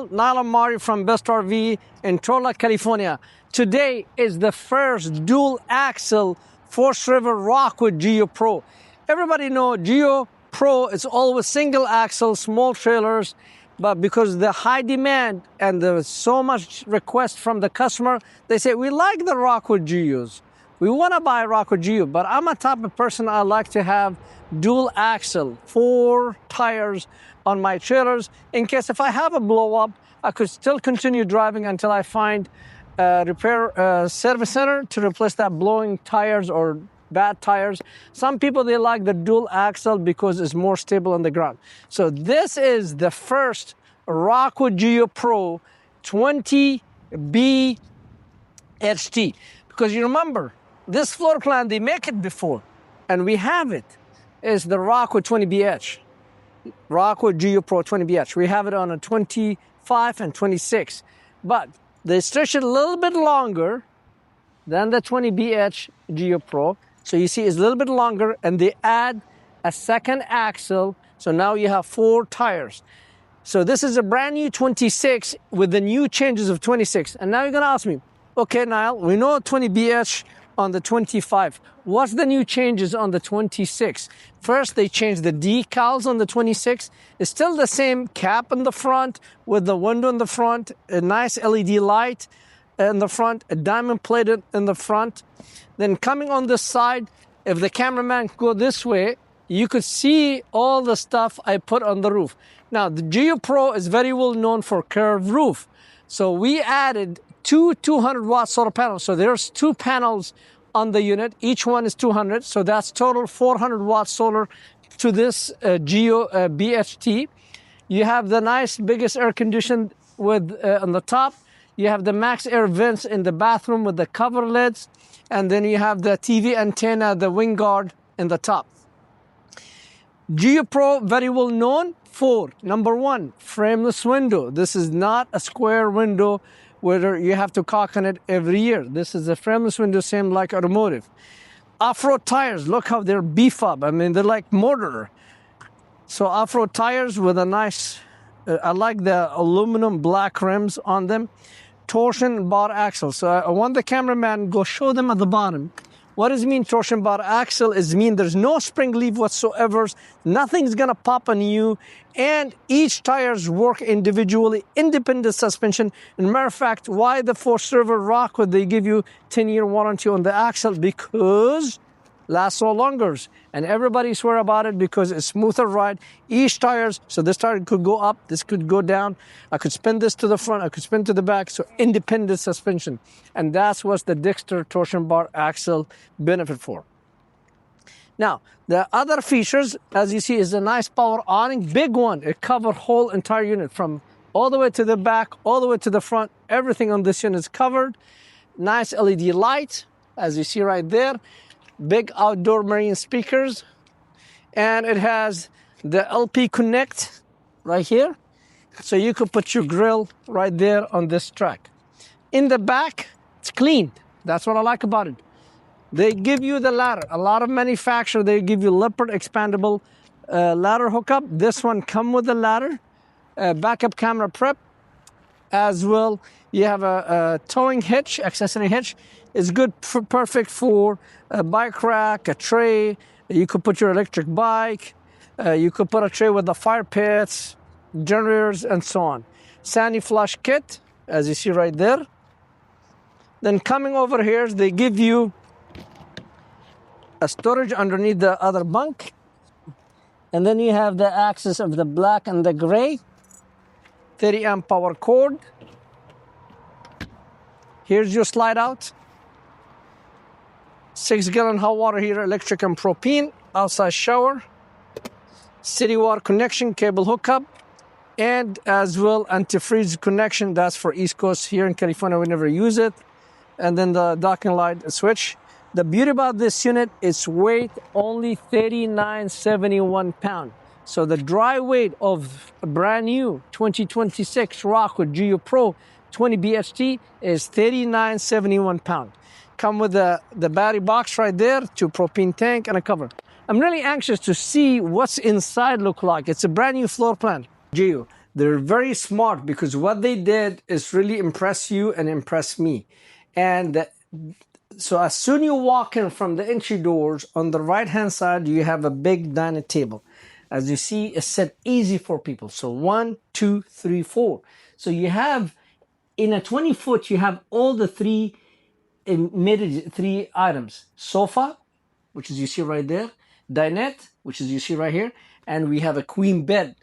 Nala Mari from Best RV in Torla, California. Today is the first dual axle Forest River Rockwood Geo Pro. Everybody know Geo Pro is always single axle, small trailers, but because the high demand and there's so much request from the customer, they say, we like the Rockwood Geos. We want to buy Rockwood Geo, but I'm a type of person I like to have dual axle, 4 tires on my trailers. In case if I have a blow up, I could still continue driving until I find a repair service center to replace that blowing tires or bad tires. Some people, they like the dual axle because it's more stable on the ground. So this is the first Rockwood Geo Pro 20B HT. Because you remember, this floor plan, they make it before, and we have it. It's the Rockwood 20BH. Rockwood Geo Pro 20BH. We have it on a 25 and 26. But they stretch it a little bit longer than the 20BH Geo Pro. So you see it's a little bit longer, and they add a second axle. So now you have 4 tires. So this is a brand new 26 with the new changes of 26. And now you're gonna ask me, okay, Niall, we know 20BH on the 25. What's the new changes on the 26? First, they changed the decals on the 26. It's still the same cap in the front with the window in the front, a nice LED light in the front, a diamond plated in the front. Then coming on this side, if the cameraman could go this way, you could see all the stuff I put on the roof. Now, the Geo Pro is very well known for curved roof. So we added 2 200-watt solar panels. So there's 2 panels on the unit. Each one is 200. So that's total 400-watt solar to this Geo BHT. You have the nice biggest air condition with on the top. You have the max air vents in the bathroom with the cover lids. And then you have the TV antenna, the wing guard in the top. Geo Pro, very well known for, number 1, frameless window. This is not a square window where you have to caulk on it every year. This is a frameless window, same like automotive. Off-road tires, look how they're beef up. I mean, they're like mortar. So off-road tires with a nice, I like the aluminum black rims on them. Torsion bar axle. So I want the cameraman go show them at the bottom. What does it mean torsion bar axle? Is mean there's no spring leaf whatsoever. Nothing's gonna pop on you. And each tires work individually, independent suspension. And matter of fact, why the Forest River Rockwood, they give you 10-year warranty on the axle? Because lasts so longer. And everybody swear about it because it's smoother ride. Each tires, so this tire could go up, this could go down. I could spin this to the front, I could spin to the back. So independent suspension. And that's what the Dexter torsion bar axle benefit for. Now, the other features, as you see, is a nice power awning, big one. It covers whole entire unit from all the way to the back, all the way to the front. Everything on this unit is covered. Nice LED light, as you see right there. Big outdoor marine speakers. And it has the LP Connect right here. So you could put your grill right there on this track. In the back, it's clean. That's what I like about it. They give you the ladder. A lot of manufacturers, they give you leopard expandable ladder hookup. This one come with the ladder, backup camera prep as well. You have a towing hitch, accessory hitch. It's good, perfect for a bike rack, a tray. You could put your electric bike. You could put a tray with the fire pits, generators, and so on. Sandy flush kit, as you see right there. Then coming over here, they give you a storage underneath the other bunk. And then you have the axis of the black and the gray. 30 amp power cord. Here's your slide out. 6-gallon hot water heater, electric and propane. Outside shower. City water connection, cable hookup. And as well, antifreeze connection. That's for East Coast. Here in California, we never use it. And then the docking light switch. The beauty about this unit is weight only 3971 pounds. So the dry weight of a brand new 2026 Rockwood Geo Pro 20 BHT is 3971 pounds. Come with the battery box right there, to propane tank and a cover. I'm really anxious to see what's inside look like. It's a brand new floor plan. Geo. They're very smart because what they did is really impress you and impress me. And so as soon you walk in from the entry doors, on the right hand side you have a big dining table. As you see, it's set easy for people. So 1, 2, 3, 4. So you have, in a 20-foot, you have all the three items: sofa, which is you see right there, dinette, which is you see right here, and we have a queen bed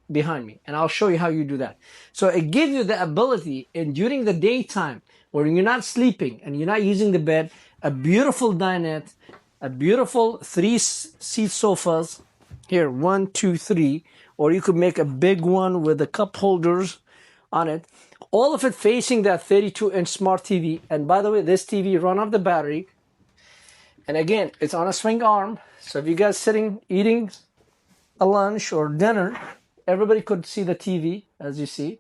behind me, and I'll show you how you do that. So it gives you the ability, and during the daytime when you're not sleeping and you're not using the bed, a beautiful dinette, a beautiful 3-seat sofas here, 1, 2, 3, or you could make a big one with the cup holders on it, all of it facing that 32-inch smart TV. And by the way, this TV run off the battery, and again, it's on a swing arm, so if you guys sitting eating a lunch or dinner, everybody could see the TV, as you see.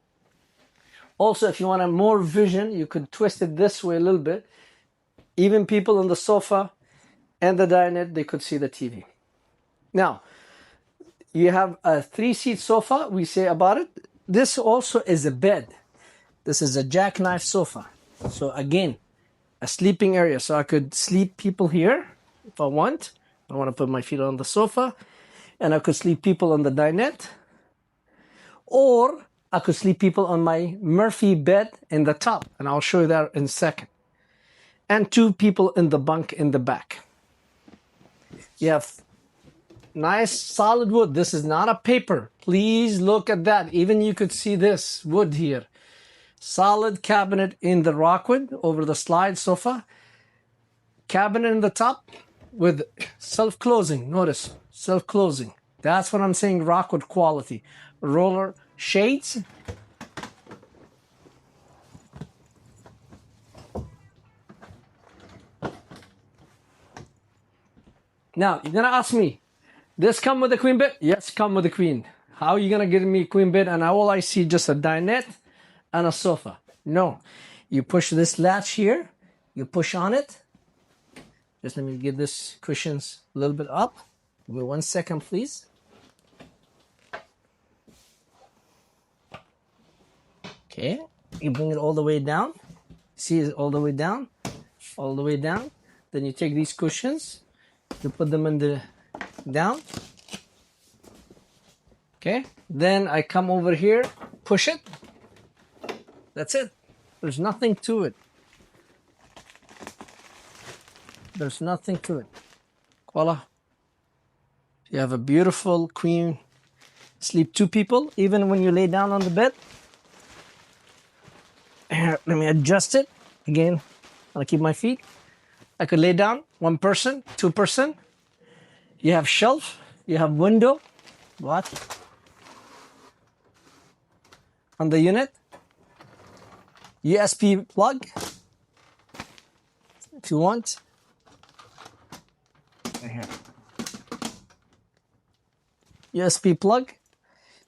Also, if you want a more vision, you could twist it this way a little bit. Even people on the sofa and the dinette, they could see the TV. Now, you have a 3-seat sofa, we say about it. This also is a bed. This is a jackknife sofa. So again, a sleeping area. So I could sleep people here if I want. I want to put my feet on the sofa. And I could sleep people on the dinette. Or I could sleep people on my Murphy bed in the top. And I'll show you that in a second. And 2 people in the bunk in the back. You have nice solid wood. This is not a paper. Please look at that. Even you could see this wood here. Solid cabinet in the Rockwood over the slide sofa. Cabinet in the top with self-closing. Notice, self-closing. That's what I'm saying, Rockwood quality. Roller shades. Now, you're going to ask me, this come with a queen bed? Yes, come with a queen. How are you going to get me a queen bed and all I see just a dinette and a sofa? No. You push this latch here. You push on it. Just let me get this cushions a little bit up. Give me 1 second, please. Okay. You bring it all the way down. See it all the way down? All the way down. Then you take these cushions. You put them in the down. Okay. Then I come over here, push it. That's it. There's nothing to it. There's nothing to it. Voila. You have a beautiful queen. Sleep 2 people, even when you lay down on the bed. Here, let me adjust it. Again, I'll keep my feet. I could lay down 1 person, 2 person. You have shelf. You have window. What? On the unit. USB plug. If you want. Right here. USB plug.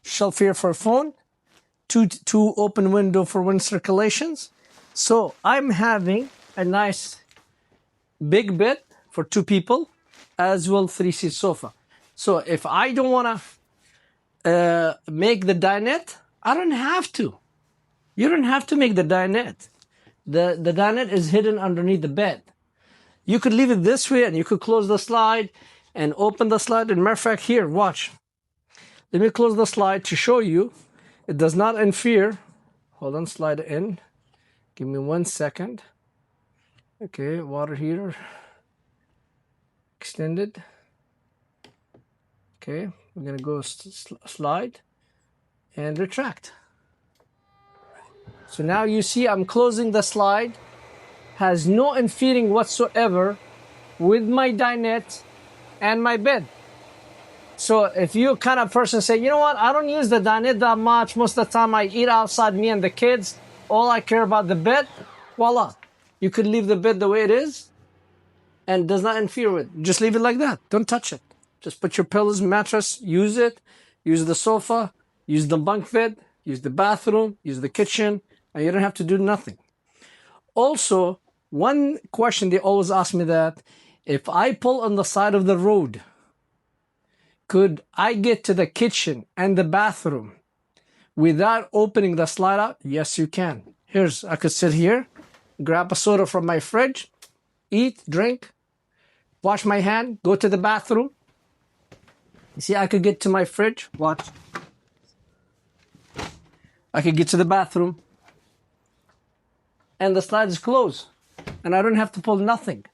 Shelf here for a phone. Two open window for wind circulations. So I'm having a nice big bed for 2 people, as well 3-seat sofa. So if I don't want to make the dinette, I don't have to. You don't have to make the dinette. The dinette is hidden underneath the bed. You could leave it this way and you could close the slide and open the slide. And matter of fact, here, watch. Let me close the slide to show you. It does not interfere. Hold on, slide it in. Give me 1 second. Okay, water heater. Extended. Okay, we're going to go slide and retract. So now you see I'm closing the slide. Has no interfering whatsoever with my dinette and my bed. So if you kind of person say, you know what, I don't use the dinette that much. Most of the time I eat outside, me and the kids. All I care about the bed. Voila. You could leave the bed the way it is and does not interfere with it. Just leave it like that. Don't touch it. Just put your pillows, mattress, use it. Use the sofa, use the bunk bed, use the bathroom, use the kitchen, and you don't have to do nothing. Also, one question they always ask me that, if I pull on the side of the road, could I get to the kitchen and the bathroom without opening the slide out? Yes, you can. I could sit here, grab a soda from my fridge, eat, drink, wash my hand, go to the bathroom. You see, I could get to my fridge, watch. I could get to the bathroom, and the slide is closed, and I don't have to pull nothing.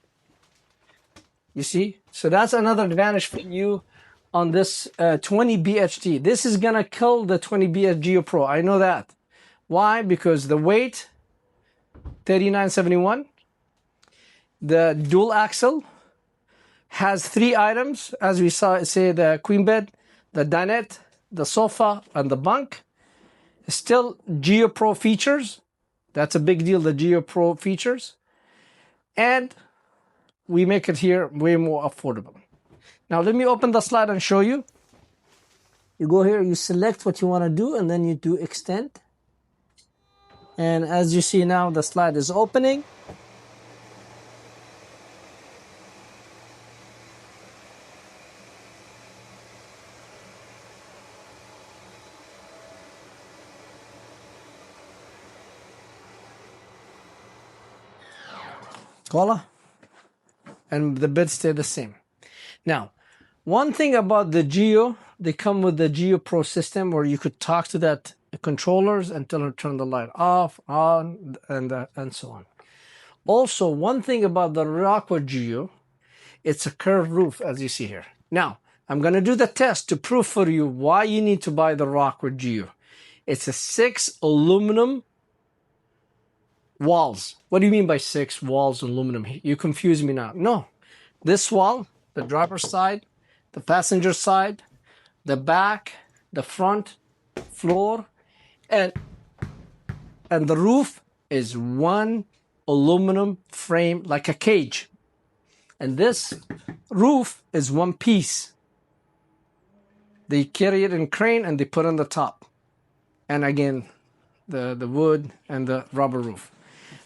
You see? So that's another advantage for you on this 20 BHT. This is gonna kill the 20 BH Geo Pro. I know that. Why? Because the weight, 3971, the dual axle has 3 items, as we saw, say the queen bed, the dinette, the sofa, and the bunk. Still Geo Pro features. That's a big deal, the Geo Pro features. And we make it here way more affordable. Now let me open the slide and show you. You go here, you select what you want to do, and then you do extend. And as you see now, the slide is opening. Voila. And the beds stay the same. Now, one thing about the Geo, they come with the Geo Pro system where you could talk to that controllers and tell her to turn the light off, on, and so on. Also, one thing about the Rockwood Geo, it's a curved roof, as you see here. Now, I'm going to do the test to prove for you why you need to buy the Rockwood Geo. It's a 6 aluminum walls. What do you mean by 6 walls aluminum? You confuse me now. No, this wall, the driver's side, the passenger side, the back, the front, floor, and the roof is one aluminum frame like a cage. And this roof is one piece. They carry it in crane and they put on the top. And again, the wood and the rubber roof.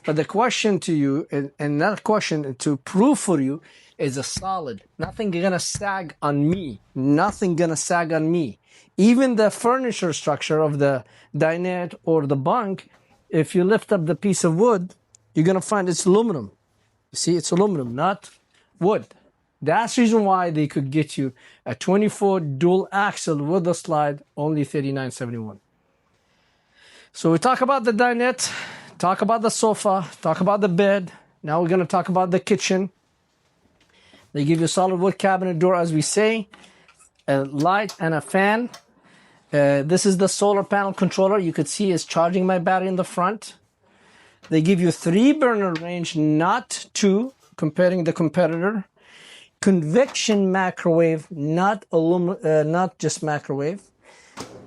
But the question to you, and that question to prove for you, is a solid. Nothing gonna sag on me. Nothing gonna sag on me. Even the furniture structure of the dinette or the bunk, if you lift up the piece of wood, you're gonna find it's aluminum. You see, it's aluminum, not wood. That's the reason why they could get you a 24 dual axle with a slide, only $39.71. So we talk about the dinette, talk about the sofa, talk about the bed. Now we're going to talk about the kitchen. They give you a solid wood cabinet door, as we say, a light and a fan. This is the solar panel controller. You could see it's charging my battery in the front. They give you 3 burner range, not 2, comparing the competitor. Convection microwave, not just microwave.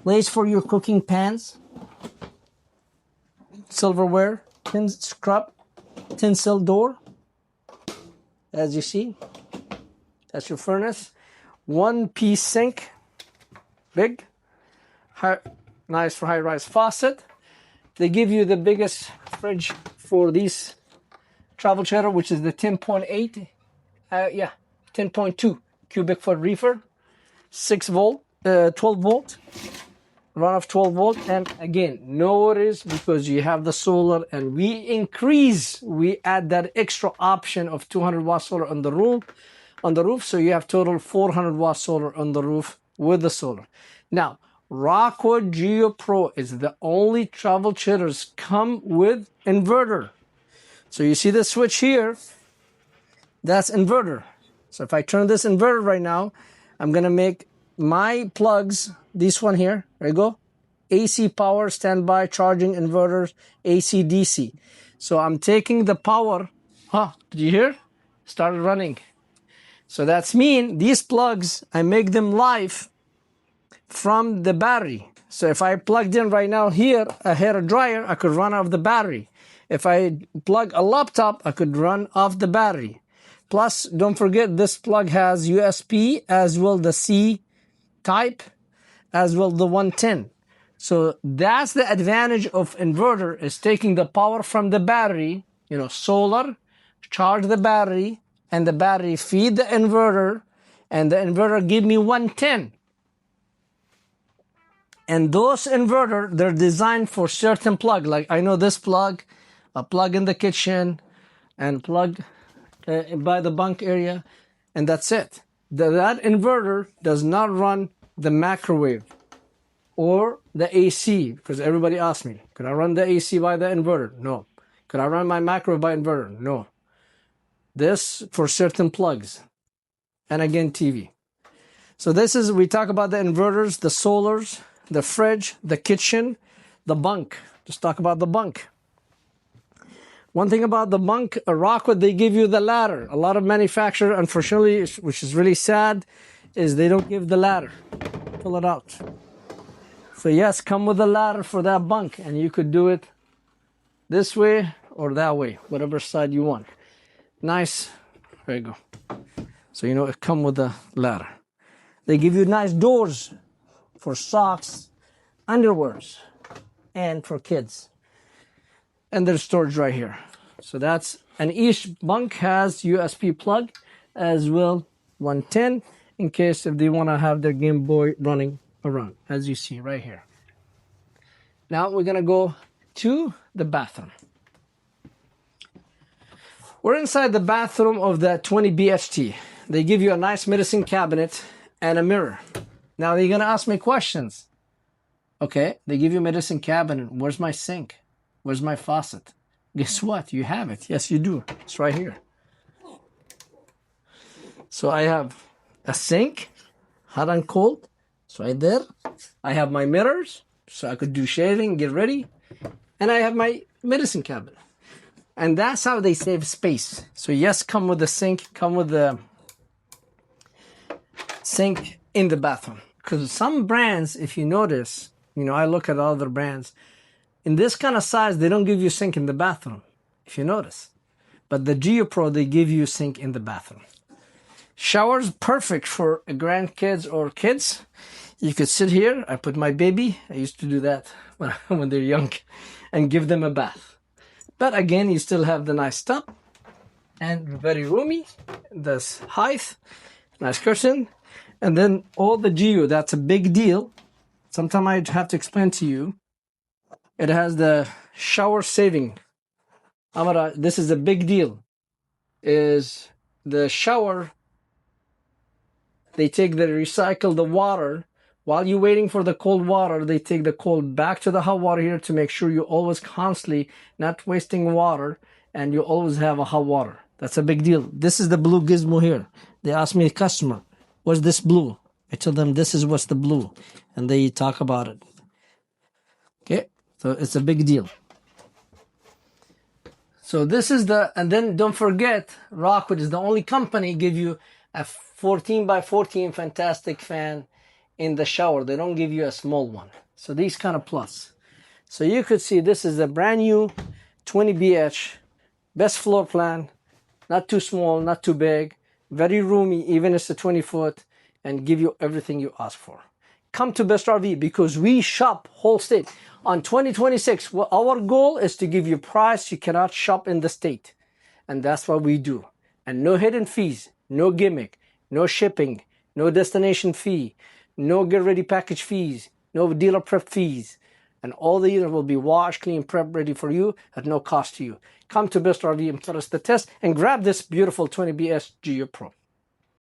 Place for your cooking pans. Silverware, tin scrub, tinsel door, as you see. That's your furnace. 1-piece sink, big, nice for high-rise faucet. They give you the biggest fridge for these travel trailer, which is the 10.8, 10.2 cubic foot reefer, 12 volt. Run of 12 volt, and again, no worries because you have the solar, and we add that extra option of 200 watt solar on the roof, so you have total 400 watt solar on the roof with the solar. Now, Rockwood Geo Pro is the only travel trailers come with inverter. So you see the switch here, that's inverter. So if I turn this inverter right now, I'm gonna make my plugs, this one here, there you go, AC power, standby, charging inverters, AC, DC. So I'm taking the power, did you hear? Started running. So that's mean these plugs, I make them live from the battery. So if I plugged in right now here, a hair dryer, I could run off the battery. If I plug a laptop, I could run off the battery. Plus, don't forget this plug has USB as well the C type, as well the 110. So that's the advantage of inverter, is taking the power from the battery, solar, charge the battery, and the battery feed the inverter, and the inverter give me 110. And those inverter, they're designed for certain plug. Like I know this plug, a plug in the kitchen, and plug by the bunk area, and that's it. That inverter does not run the microwave or the AC, because everybody asks me, could I run the AC by the inverter? No. Could I run my microwave by inverter? No. This for certain plugs. And again, TV. So this is, we talk about the inverters, the solars, the fridge, the kitchen, the bunk. Just talk about the bunk. One thing about the bunk, Rockwood, they give you the ladder. A lot of manufacturers, unfortunately, which is really sad, is they don't give the ladder. Pull it out. So yes, come with a ladder for that bunk, and you could do it this way or that way, whatever side you want. Nice. There you go. So you know it come with a ladder. They give you nice doors for socks, underwears, and for kids. And there's storage right here. So that's, and each bunk has USB plug as well, 110, in case if they want to have their Game Boy running around, as you see right here. Now we're gonna go to the bathroom. We're inside the bathroom of the 20 BHT. They give you a nice medicine cabinet and a mirror. Now you're gonna ask me questions. Okay, they give you a medicine cabinet. Where's my sink? Where's my faucet? Guess what? You have it. Yes, you do. It's right here. So I have a sink, hot and cold. It's right there. I have my mirrors, so I could do shaving, get ready. And I have my medicine cabinet. And that's how they save space. So yes, come with the sink, come with the sink in the bathroom. Because some brands, if you notice, you know, I look at other brands, in this kind of size, they don't give you a sink in the bathroom, if you notice. But the Geo Pro, they give you a sink in the bathroom. Shower's perfect for grandkids or kids. You could sit here. I put my baby. I used to do that when they're young and give them a bath. But again, you still have the nice tub and very roomy. This height, nice cushion. And then all the Geo, that's a big deal. Sometimes I have to explain to you. It has the shower saving. Amara, this is a big deal. Is the shower, they recycle the water. While you're waiting for the cold water, they take the cold back to the hot water here to make sure you always constantly not wasting water and you always have a hot water. That's a big deal. This is the blue gizmo here. They ask me, customer, what's this blue? I tell them this is what's the blue. And they talk about it. Okay, so it's a big deal. So this is the, and then don't forget, Rockwood is the only company give you a 14 by 14 fantastic fan in the shower. They don't give you a small one. So these kind of plus. So you could see this is a brand new 20 BH, best floor plan, not too small, not too big, very roomy, even it's a 20 foot, and give you everything you ask for. Come to Best RV because we shop whole state. On 2026, our goal is to give you a price you cannot shop in the state. And that's what we do. And no hidden fees, no gimmick, no shipping, no destination fee, no get ready package fees, no dealer prep fees. And all the units will be washed, clean, prep ready for you at no cost to you. Come to Best RV and put us the test and grab this beautiful 20BS Geo Pro.